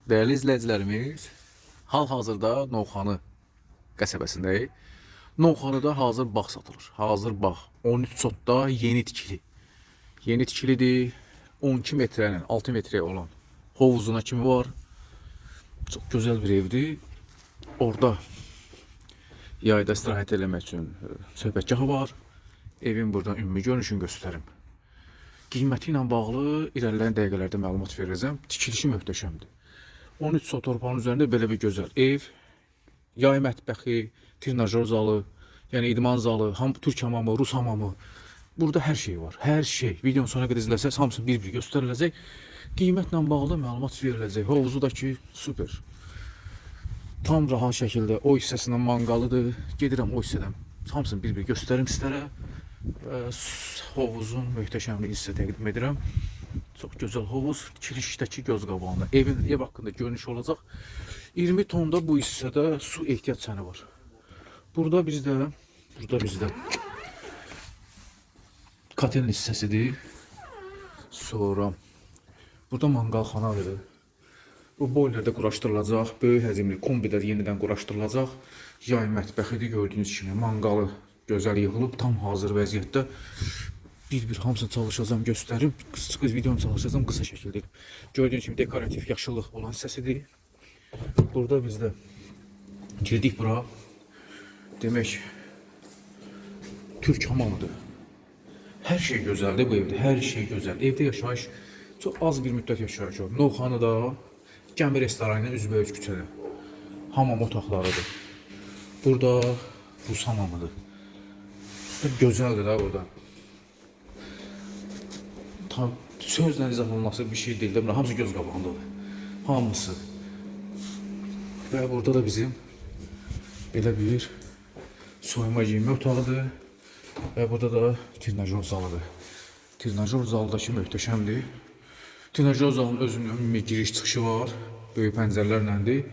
Değerli izləyicilərimiz, hal-hazırda Novxanı qəsəbəsindəyik. Novxanıda hazır bağ satılır. Hazır bağ 13 sotda yeni tikili. Yeni tikilidir. 12 metrənin 6 metrəyə olan hovuzuna kimi var. Çox gözəl bir evdir. Orada yayda istirahət eləmək üçün söhbətgahı var. Evin buradan ümumi görünüşünü göstərim. Qiyməti ilə bağlı irəliləyən dəqiqələrdə məlumat verəcəm. Tikilişi möhtəşəmdir. 13 sot torpağın üzərində belə bir gözəl ev, yay mətbəxi, trinajör zalı, yəni idman zalı, türk hamamı, rus hamamı. Burada hər şey var. Hər şey. Videonun sonuna qədər izləsəz hamısı bir-bir göstəriləcək. Qiymətlə bağlı məlumat veriləcək. Hovuzu da ki, super. Tam rahat şəkildə o hissəsindən manqalıdır. Gedirəm o hissədən. Hamısını bir-bir göstərim sizlərə. Hovuzun möhtəşəmliyi sizə təqdim edirəm. Çox gözəl hovuz, kirişdəki göz qabağında. Ev haqqında görünüş olacaq. 20 tonda bu hissədə su ehtiyat çəni var. Burada bizdə katel hissəsidir. Sonra burada manqalxanadır. Bu boilerdə quraşdırılacaq. Böyük həcmli kombilər yenidən quraşdırılacaq. Yay mətbəxidir gördüyünüz kimi. Manqalı gözəl yığılıb, tam hazır vəziyyətdə. Bir-bir hamısını çalışacağım, göstərim. Qısa videonu çalışacağım qısa şəkildə. Gördüyünüz kimi dekorativ yaşıllıq olan hissəsidir. Burada bizdə girdik bura. Demək, türk hamamıdır. Hər şey gözəldir bu evdə, hər şey gözəl. Evdə yaşayış çox az bir müddət yaşayış var. Novxanıda gəmi restoranının üzbəüz küçədə. Hamam otaqlarıdır. Burada rus hamamıdır. Gözəldir da burada. Sözlə izah olunması bir şey deyil. Hamısı göz qabağındadır. Hamısı. Və burada da bizim belə bir soyunma giyinmə otağıdır. Və burada da trinajör zalıdır. Trinajör zaldakı möhtəşəmdir. Trinajör zalının özünün ümumi giriş çıxışı var. Böyük pəncərələrləndir.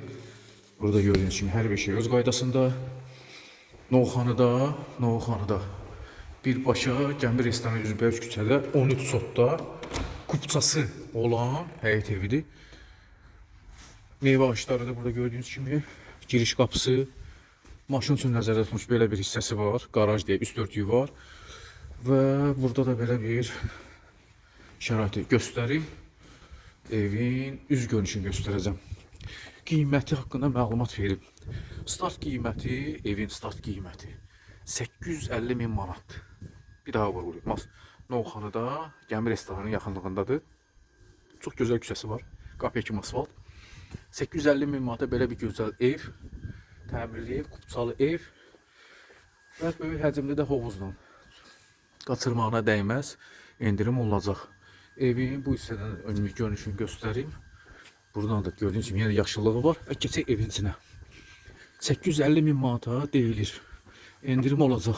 Burada gördüyünüz kimi hər bir şey öz qaydasında. Novxanıda birbaşa gəmi restoranı üzbəüz küçədə 13 sotda kupçası olan həyət evidir. Meyvə ağaçları da burada gördüyünüz kimi giriş qapısı, maşın üçün nəzərdə tutmuş belə bir hissəsi var. Qaraj deyə üst örtüyü var. Və burada da belə bir şəraiti göstərim. Evin üz görünüşünü göstərəcəm. Qiyməti haqqında məlumat verim. Start qiyməti, evin start qiyməti 850 min manat. Bir daha vurgulayım. Novxanıda gəmi restoranının yaxınlığındadır. Çox gözəl küçəsi var. Qapıya kimi asfalt. 850 min manata belə bir gözəl ev, təmirli ev, kupçalı ev və böyük həcmli də hovuzla. Qaçırmağına dəyməz, endirim olacaq. Evin bu hissədən ümumi görünüşünü göstərim. Buradan da gördüyünüz kimi yenə yaşıllığı var və keçək evin içinə. 850 min manata deyilir. Endirim olacaq.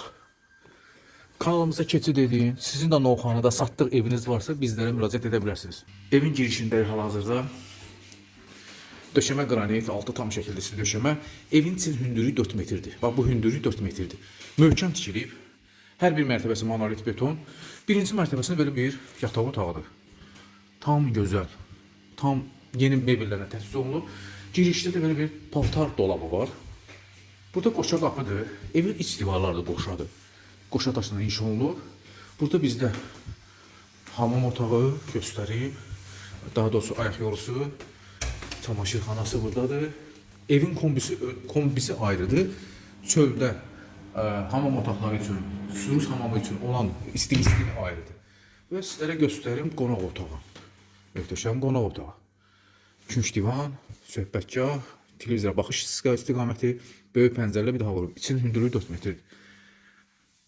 Kanalımıza keçid edin. Sizin də Novxanıda satdıq eviniz varsa bizlərə müraciət edə bilərsiniz. Evin girişindəyik hal-hazırda. Döşəmə qranit, altı tam şəkildə döşəmə. Evin için hündürlüyü 4 metrdir. Bax bu hündürlüyü 4 metrdir. Möhkəm tikilib. Hər bir mərtəbəsi monolit beton. Birinci mərtəbəsində belə bir yataq otağıdır. Tam gözəl. Tam yeni mebellərlə təchiz olunub. Girişdə də belə bir paltar dolabı var. Burada qoşa qapıdır. Evin iç divarları da qoşadır. Qoşa daşla inşa olunub. Burada bizdə hamam otağı göstəreyim. Daha doğrusu ayaq yolusu, çamaşırxanası buradadır. Evin kombisi ayrıdır. Çöldə hamam otaqları üçün, Surus hamamı üçün olan istiqi ayrıdır. Və sizlərə göstərim qonaq otağı. Möhtəşəm qonaq otağı. Künc divan, söhbətgah, televizora baxış istiqaməti, böyük pəncərələ bir daha vurub. İçin hündürlüyü 4 metrdir.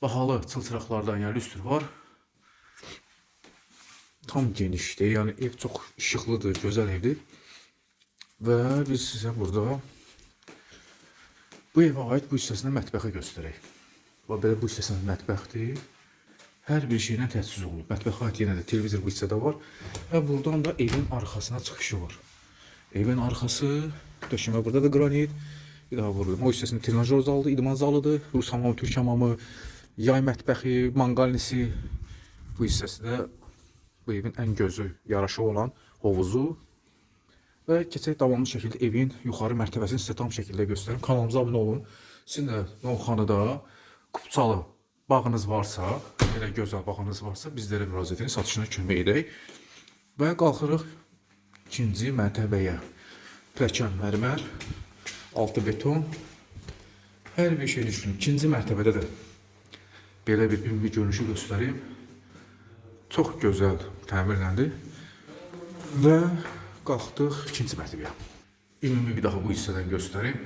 Bahalı çılçıraqlardan yəni lüstr var. Tam genişdir, yəni ev çox işıqlıdır, gözəl evdir. Və biz sizə burada bu evə aid bu hissəsində mətbəxi göstərək. Belə bu hissəsində mətbəxdir. Hər bir şeylə təchiz olunub. Mətbəxə aid yenə də televizor bu hissədə var. Və buradan da evin arxasına çıxışı var. Evin arxası, döşəmə burada da qranit. Bir daha vururum. O hissəsində trinajör zalıdır, idman zalıdır, rus hamamı, türk hamamı, yay mətbəxi, manqalnisi. Bu hissəsi də bu evin ən gözü yaraşı olan hovuzu. Və keçək davamlı şəkildə evin yuxarı mərtəbəsini sizə tam şəkildə göstərim. Kanalımıza abunə olun. Sizin də Novxanıda Kupçalı bağınız varsa, elə gözəl bağınız varsa, bizlərə müraciət edin, satışına kömək edək. Və qalxırıq ikinci mərtəbəyə. Pləkan mərmər, altı beton, hər bir şey düşünün. İkinci mərtəbədə də belə bir ümumi görünüşü göstəreyim. Çox gözəl təmirləndi. Və qalxdıq ikinci mərtəbəyə. Ümumi bir daha bu hissədən göstəreyim.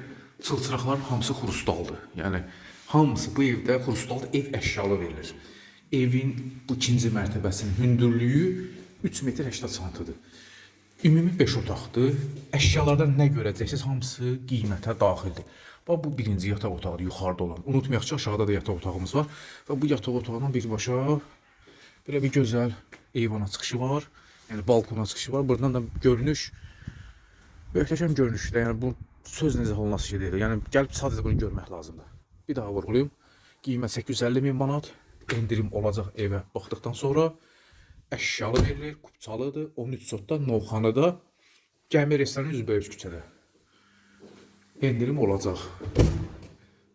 Çılçıraqların hamısı xrustaldır. Yəni hamısı bu evdə xrustaldır, ev əşyalı verilir. Evin bu ikinci mərtəbəsinin hündürlüyü 3 metr 80 santıdır. Ümumi 5 otaqdır. Əşyalardan nə görəcəksiniz, hamısı qiymətə daxildir. Bax, bu birinci yataq otağıdır, yuxarıda olan. Unutmayaq ki, aşağıda da yataq otağımız var. Və bu yataq otağından birbaşa belə bir gözəl eyvana çıxışı var. Yəni balkona çıxışı var. Buradan da görünüş, möhtəşəm görünüşdə. Yəni bu sözlə izah olunası şey deyil. Yəni gəlib sadəcə bunu görmək lazımdır. Bir daha vurğulayım. Qiymət 850 min manat. Endirim olacaq evə baxdıqdan sonra. Əşyalı verilir, Kupçalıdır, 13 sotda, Novxanıda, Gəmi restoranı üzbəüz küçədə. Endirim olacaq.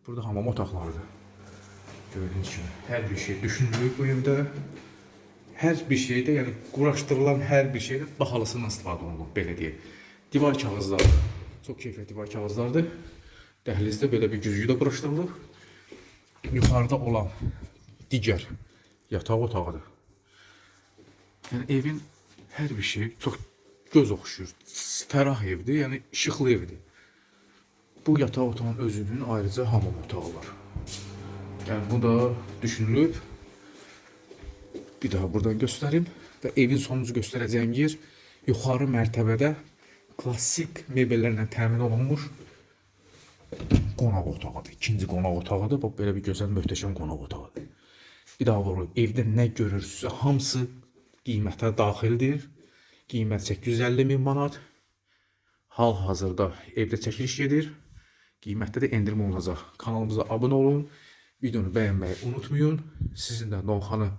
Burada hamam otaqlarıdır. Gördüyünüz kimi, hər bir şey düşünülür bu evdə. Hər bir şeydə, yəni quraşdırılan hər bir şeydə bahalısından istifadə olunur, belə deyək. Divar kağızları, çox keyfiyyətli divar kağızlardır. Dəhlizdə belə bir güzgü də quraşdırılıb. Yuxarıda olan digər yataq otağıdır. Yəni evin hər bir şeyi çox göz oxşuyur. Fərah evdir, yəni işıqlı evdir. Bu yataq otağının özünün ayrıca hamam otağı var. Yəni bu da düşünülüb. Bir daha buradan göstərim və evin sonuncu göstərəcəyim yer yuxarı mərtəbədə klassik mebellərlə təmin olunmuş qonaq otağıdır. İkinci qonaq otağıdır. Bax, belə bir gözəl, möhtəşəm qonaq otağıdır. Bir daha vurulur. Evdə nə görürsünüzsə hamısı qiymətə daxildir. Qiymət 850 min manat. Hal-hazırda evdə çəkiliş gedir. Qiymətdə də endirim olacaq. Kanalımıza abunə olun. Videonu bəyənməyi unutmayın. Sizin də Novxanı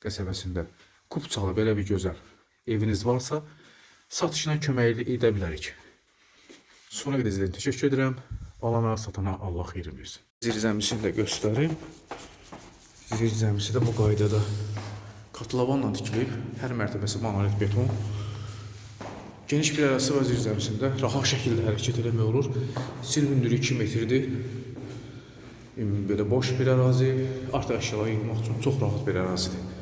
qəsəbəsində Kupçalı belə bir gözəl eviniz varsa, satışına kömək edə bilərik. Sonra qədər izləyiniz. Təşəkkür edirəm. Alana, satana Allah xeyrin versin. Zirzəmisini də göstərim. Zirzəmisi də bu qaydada katlavanla tikilib, hər mərtəbəsi monolit beton. Geniş bir ərazisi və zirzəmisində rahat şəkildə hərəkət eləmək olur. Sil hündürlüyü 2 metrdir. Belə boş bir ərazi, artıq əşyaları yığmaq üçün çox rahat bir ərazidir.